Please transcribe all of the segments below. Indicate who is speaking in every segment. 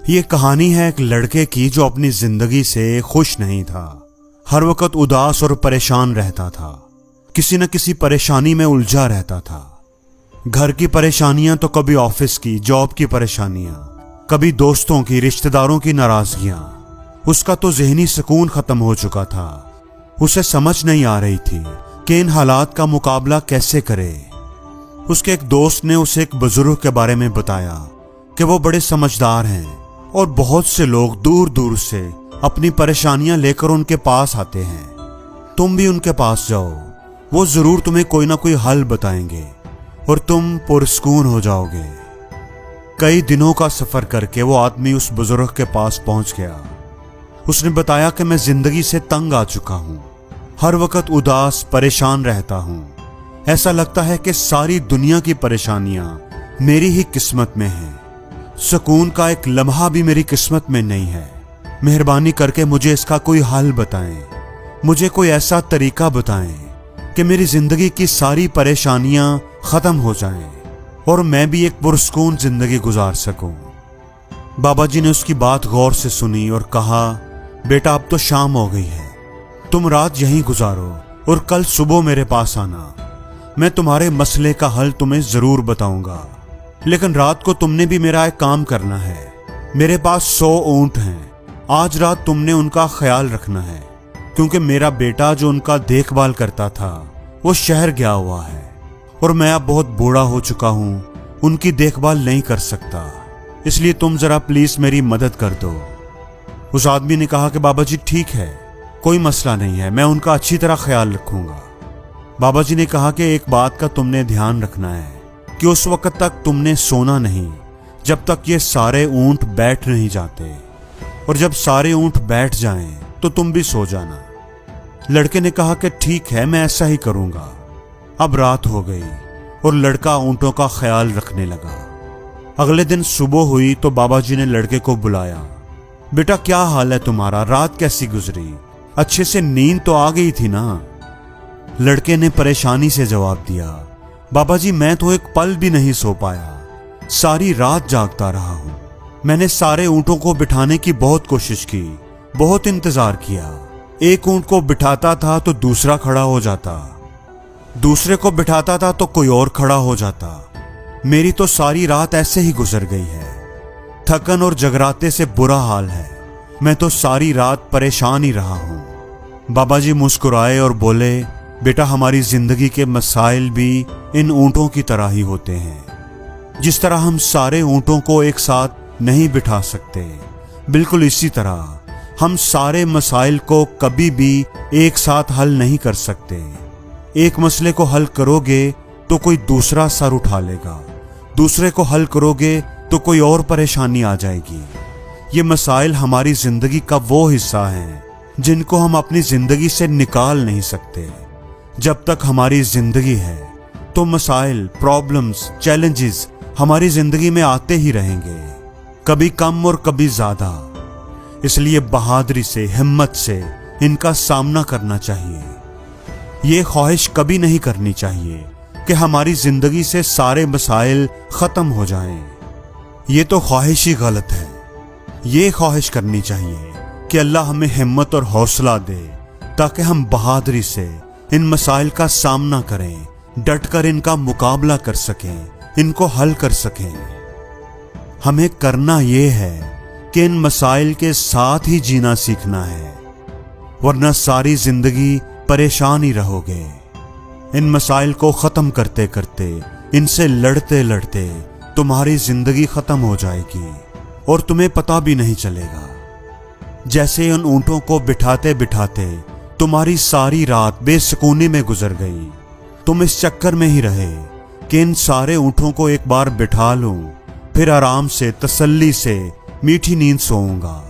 Speaker 1: یہ کہانی ہے ایک لڑکے کی جو اپنی زندگی سے خوش نہیں تھا۔ ہر وقت اداس اور پریشان رہتا تھا، کسی نہ کسی پریشانی میں الجھا رہتا تھا۔ گھر کی پریشانیاں تو کبھی آفس کی، جاب کی پریشانیاں، کبھی دوستوں کی، رشتہ داروں کی ناراضگیاں۔ اس کا تو ذہنی سکون ختم ہو چکا تھا۔ اسے سمجھ نہیں آ رہی تھی کہ ان حالات کا مقابلہ کیسے کرے۔ اس کے ایک دوست نے اسے ایک بزرگ کے بارے میں بتایا کہ وہ بڑے سمجھدار ہیں اور بہت سے لوگ دور دور سے اپنی پریشانیاں لے کر ان کے پاس آتے ہیں۔ تم بھی ان کے پاس جاؤ، وہ ضرور تمہیں کوئی نہ کوئی حل بتائیں گے اور تم پرسکون ہو جاؤ گے۔ کئی دنوں کا سفر کر کے وہ آدمی اس بزرگ کے پاس پہنچ گیا۔ اس نے بتایا کہ میں زندگی سے تنگ آ چکا ہوں، ہر وقت اداس پریشان رہتا ہوں۔ ایسا لگتا ہے کہ ساری دنیا کی پریشانیاں میری ہی قسمت میں ہیں، سکون کا ایک لمحہ بھی میری قسمت میں نہیں ہے۔ مہربانی کر کے مجھے اس کا کوئی حل بتائیں، مجھے کوئی ایسا طریقہ بتائیں کہ میری زندگی کی ساری پریشانیاں ختم ہو جائیں اور میں بھی ایک پرسکون زندگی گزار سکوں۔ بابا جی نے اس کی بات غور سے سنی اور کہا، بیٹا اب تو شام ہو گئی ہے، تم رات یہیں گزارو اور کل صبح میرے پاس آنا۔ میں تمہارے مسئلے کا حل تمہیں ضرور بتاؤں گا، لیکن رات کو تم نے بھی میرا ایک کام کرنا ہے۔ میرے پاس 100 اونٹ ہیں، آج رات تم نے ان کا خیال رکھنا ہے، کیونکہ میرا بیٹا جو ان کا دیکھ بھال کرتا تھا وہ شہر گیا ہوا ہے اور میں اب بہت بوڑھا ہو چکا ہوں، ان کی دیکھ بھال نہیں کر سکتا، اس لیے تم ذرا پلیز میری مدد کر دو۔ اس آدمی نے کہا کہ بابا جی ٹھیک ہے، کوئی مسئلہ نہیں ہے، میں ان کا اچھی طرح خیال رکھوں گا۔ بابا جی نے کہا کہ ایک بات کا تم نے دھیان رکھنا ہے کہ اس وقت تک تم نے سونا نہیں جب تک یہ سارے اونٹ بیٹھ نہیں جاتے، اور جب سارے اونٹ بیٹھ جائیں تو تم بھی سو جانا۔ لڑکے نے کہا کہ ٹھیک ہے، میں ایسا ہی کروں گا۔ اب رات ہو گئی اور لڑکا اونٹوں کا خیال رکھنے لگا۔ اگلے دن صبح ہوئی تو بابا جی نے لڑکے کو بلایا، بیٹا کیا حال ہے تمہارا، رات کیسی گزری، اچھے سے نیند تو آ گئی تھی نا؟ لڑکے نے پریشانی سے جواب دیا، بابا جی میں تو ایک پل بھی نہیں سو پایا، ساری رات جاگتا رہا ہوں۔ میں نے سارے اونٹوں کو بٹھانے کی بہت کوشش کی، بہت انتظار کیا۔ ایک اونٹ کو بٹھاتا تھا تو دوسرا کھڑا ہو جاتا، دوسرے کو بٹھاتا تھا تو کوئی اور کھڑا ہو جاتا۔ میری تو ساری رات ایسے ہی گزر گئی ہے، تھکن اور جگراتے سے برا حال ہے، میں تو ساری رات پریشان ہی رہا ہوں۔ بابا جی مسکرائے اور بولے، بیٹا ہماری زندگی کے مسائل بھی ان اونٹوں کی طرح ہی ہوتے ہیں۔ جس طرح ہم سارے اونٹوں کو ایک ساتھ نہیں بٹھا سکتے، بالکل اسی طرح ہم سارے مسائل کو کبھی بھی ایک ساتھ حل نہیں کر سکتے۔ ایک مسئلے کو حل کرو گے تو کوئی دوسرا سر اٹھا لے گا، دوسرے کو حل کرو گے تو کوئی اور پریشانی آ جائے گی۔ یہ مسائل ہماری زندگی کا وہ حصہ ہیں جن کو ہم اپنی زندگی سے نکال نہیں سکتے۔ جب تک ہماری زندگی ہے تو مسائل، پرابلمز، چیلنجز ہماری زندگی میں آتے ہی رہیں گے، کبھی کم اور کبھی زیادہ۔ اس لیے بہادری سے، ہمت سے ان کا سامنا کرنا چاہیے۔ یہ خواہش کبھی نہیں کرنی چاہیے کہ ہماری زندگی سے سارے مسائل ختم ہو جائیں، یہ تو خواہش ہی غلط ہے۔ یہ خواہش کرنی چاہیے کہ اللہ ہمیں ہمت اور حوصلہ دے تاکہ ہم بہادری سے ان مسائل کا سامنا کریں، ڈٹ کر ان کا مقابلہ کر سکیں، ان کو حل کر سکیں۔ ہمیں کرنا یہ ہے کہ ان مسائل کے ساتھ ہی جینا سیکھنا ہے، ورنہ ساری زندگی پریشان ہی رہو گے۔ ان مسائل کو ختم کرتے کرتے، ان سے لڑتے لڑتے تمہاری زندگی ختم ہو جائے گی اور تمہیں پتہ بھی نہیں چلے گا۔ جیسے ان اونٹوں کو بٹھاتے بٹھاتے تمہاری ساری رات بے سکونی میں گزر گئی، تم اس چکر میں ہی رہے کہ ان سارے اونٹوں کو ایک بار بٹھا لوں، پھر آرام سے، تسلی سے میٹھی نیند سوؤں گا،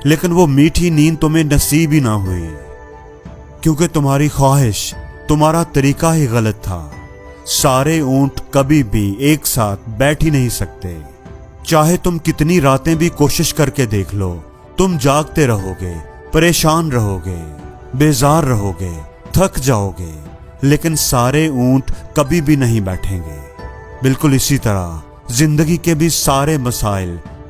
Speaker 1: لیکن وہ میٹھی نیند تمہیں نصیب ہی نہ ہوئی، کیونکہ تمہاری خواہش، تمہارا طریقہ ہی غلط تھا۔ سارے اونٹ کبھی بھی ایک ساتھ بیٹھ ہی نہیں سکتے، چاہے تم کتنی راتیں بھی کوشش کر کے دیکھ لو، تم جاگتے رہو گے، پریشان رہو گے، بیزار رہو گے، تھک جاؤ گے، لیکن سارے اونٹ کبھی بھی نہیں بیٹھیں گے۔ بالکل اسی طرح زندگی کے بھی سارے مسائل